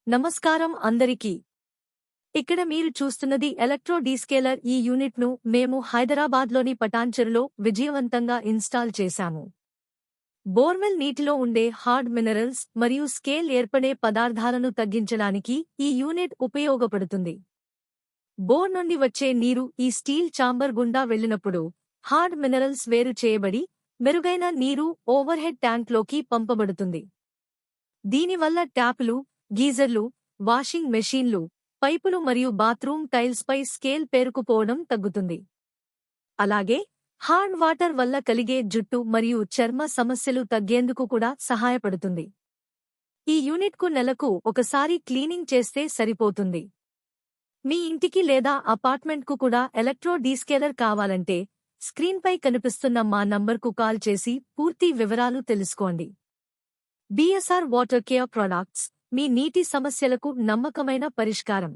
నమస్కారం అందరికీ. ఇక్కడ మీరు చూస్తున్నది ఎలక్ట్రో డీస్కేలర్. ఈ యూనిట్ను మేము హైదరాబాద్లోని పటాన్చెరులో విజయవంతంగా ఇన్స్టాల్ చేశాము. బోర్వెల్ నీటిలో ఉండే హార్డ్ మినరల్స్ మరియు స్కేల్ ఏర్పడే పదార్థాలను తగ్గించడానికి ఈ యూనిట్ ఉపయోగపడుతుంది. బోర్ నుండి వచ్చే నీరు ఈ స్టీల్ చాంబర్ గుండా వెళ్ళినప్పుడు హార్డ్ మినరల్స్ వేరు చేయబడి మెరుగైన నీరు ఓవర్హెడ్ ట్యాంక్లోకి పంపబడుతుంది. దీనివల్ల ట్యాపులు, గీజర్లు, వాషింగ్ మెషీన్లు, పైపులు మరియు బాత్రూమ్ టైల్స్పై స్కేల్ పేరుకుపోవడం తగ్గుతుంది. అలాగే హార్డ్ వాటర్ వల్ల కలిగే జుట్టు మరియు చర్మ సమస్యలు తగ్గేందుకు కూడా సహాయపడుతుంది. ఈ యూనిట్కు నెలకు ఒకసారి క్లీనింగ్ చేస్తే సరిపోతుంది. మీ ఇంటికి లేదా అపార్ట్మెంట్కు కూడా ఎలక్ట్రో డీస్కేలర్ కావాలంటే స్క్రీన్పై కనిపిస్తున్న మా నంబర్కు కాల్ చేసి పూర్తి వివరాలు తెలుసుకోండి. బిఎస్ఆర్ వాటర్ కేర్ ప్రొడక్ట్స్, మీ నీటి సమస్యలకు నమ్మకమైన పరిష్కారం.